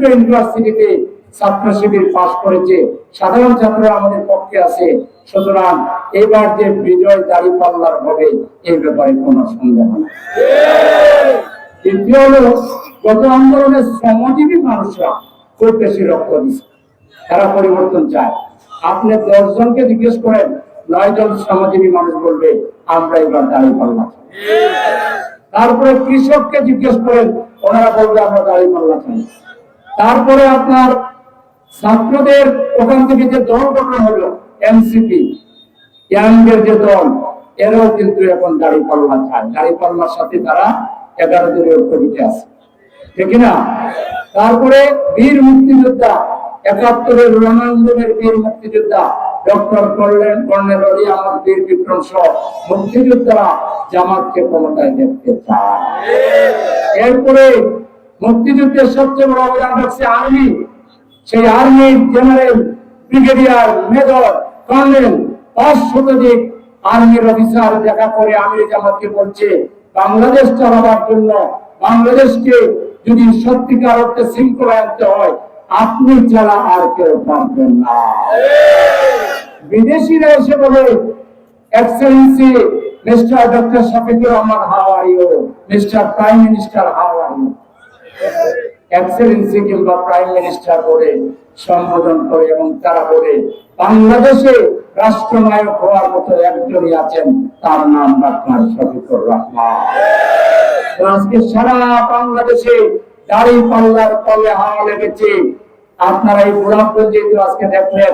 দুটো ইউনিভার্সিটিতে ছাত্র শিবির পাস করেছে, সাধারণ ছাত্ররা আমাদের পক্ষে আছে। সুতরাং এবার যে বিজয় দাঁড়িপাল্লার হবে এই ব্যাপারে কোনো সন্দেহ নেই। দ্বিতীয় হলো, গত আন্দোলনের শ্রমজীবী মানুষরা খুব বেশি রক্ত দিচ্ছে, তারা পরিবর্তন চায়। আপনি 10 জনকে জিজ্ঞেস করেন, 9 জন শ্রমজীবী মানুষ বলবে আমরা এবার দাঁড়িপাল্লা। তারপরে কৃষককে জিজ্ঞেস করেন, ওনারা বলবে আমরা দাঁড়িপাল্লা চাই। তারপরে আপনার ছাত্রদের ওখান থেকে যে দল গঠন হলো এনসিপি, ইয়াংদের যে দল, এরাও কিন্তু এখন দাঁড়িপাল্লা চায়। দাঁড়িপাল্লার সাথে তারা 11 দলীয় ঐক্যে আছে, ঠিক না? তারপরে বীর মুক্তিযোদ্ধা, 71-এর রণাঙ্গনের বীর মুক্তিযোদ্ধা ডক্টর কর্নেল অলি আহমদ বীর বিক্রম সহ মুক্তিযোদ্ধারা জামাতকে ক্ষমতায় দেখতে চায়। এরপরে মুক্তিযুদ্ধের সবচেয়ে বড় অবদান রাখছে আর্মি। সেই আর্মির জেনারেল, ব্রিগেডিয়ার, মেজর, কর্নেল, 5 শতাধিক আর্মির অফিসার দেখা করে আমির জামাতকে বলছে, বাংলাদেশ চালাবার জন্য, বাংলাদেশকে যদি সত্যিকার অর্থে শৃঙ্খলা আনতে হয়, আপনি ছাড়া আর কেউ পারবেন না। বিদেশিরা এসে বলে, excellency mister doctor Shafiqur Rahman, how are you? Mister prime minister, how are you? Excellency কিংবা প্রাইম মিনিস্টার বলে সম্বোধন করে, এবং তারা বলে বাংলাদেশে রাষ্ট্রনায়ক হওয়ার মতো একজনই আছেন, তার নাম ডক্টর শফিকুর রহমান। আজকে সারা বাংলাদেশে দাঁড়িপাল্লার তলে হাওয়া লেগেছে। আপনারা এই গোলাপগঞ্জে আজকে দেখলেন,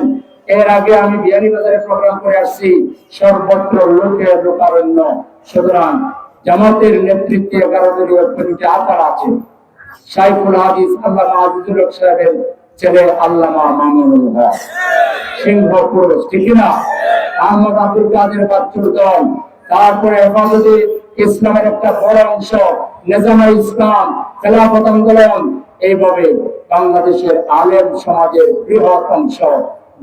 এর আগে আমি বিয়ানীবাজারে প্রোগ্রাম করে আসছি, সর্বত্র লোকের লোকারণ্য। সুতরাং জামাতের নেতৃত্বে 11 দলীয় কমিটি আকার আছে। সাইফুল হাদিস আল্লামা আজিজুল হক সাহেবের ছেলে আল্লামা মামুনুল হক সিংহপুর, ঠিক না? আহমদ আব্দুল কাদের বাচ্চুর দল, তারপরে হেফাজতে ইসলামের একটা বড় অংশ, নেজামে ইসলাম, খেলাফত আন্দোলন, এইভাবে বাংলাদেশের আলেম সমাজের বৃহৎ অংশ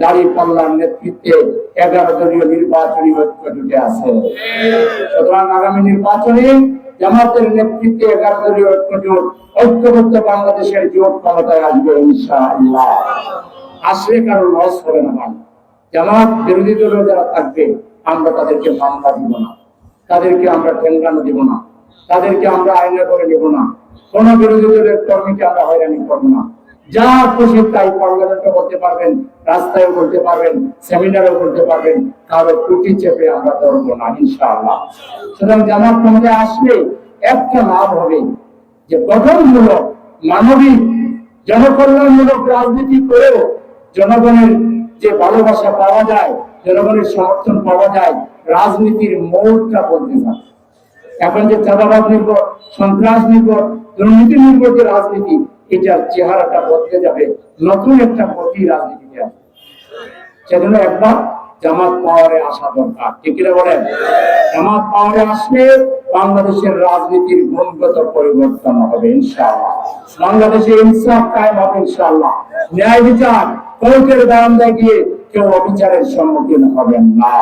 দাঁড়িপাল্লার নেতৃত্বে 11 দলীয় নির্বাচনী ঐক্য জুটে আছে। সুতরাং আগামী নির্বাচনে জামাতের নেতৃত্বে 11 দলীয় ঐক্য জোট, ঐক্যবদ্ধ বাংলাদেশের জোট ক্ষমতায় আসবে ইনশাআল্লাহ। আসলে কারো লস হবে না। জামাত বিরোধী দলীয় যারা থাকবে, আমরা তাদেরকে মামলা দিব না, তাদেরকে আমরা ঠেঙ্গানো দিব না, তাদেরকে আমরা আইনে করে নেব না। কোন বিরোধী দলের কর্মীকে আমরা হয়রানি করবো না। যা খুশি তাই পার্লামেন্টে বলতে পারবেন, রাস্তায় বলতে পারবেন, সেমিনারে বলতে পারবেন, কারো টুটি চেপে আমরা ধরবো না ইনশাআল্লাহ। সুতরাং জামাত ক্ষমতায় আসলে একটা লাভ হবে, যে গঠনমূলক, মানবিক, জনকল্যাণমূলক রাজনীতি করেও জনগণের যে ভালোবাসা পাওয়া যায়, জনগণের সমর্থন পাওয়া যায়, রাজনীতির মোড়টা বলতে পারে। এখন যে চাঁদাবাদ নির্ভর, সন্ত্রাস নির্ভর, দুর্নীতি নির্ভর যে রাজনীতি, এটার চেহারাটা বদলে যাবে, নতুন একটা গতি রাজনীতিতে আসবে। সেজন্য একবার জামাত পাওয়ারে আসা দরকার, ঠিক কিনা বলেন? জামাত পাওয়ারে আসলে বাংলাদেশের রাজনীতির গুণগত পরিবর্তন হবে ইনশাআল্লাহ। বাংলাদেশে ইনসাফ কায়েম হবে ইনশাআল্লাহ। ন্যায় বিচার, কোর্টের বারান্দায় গিয়ে কেউ অবিচারের সম্মুখীন হবেন না।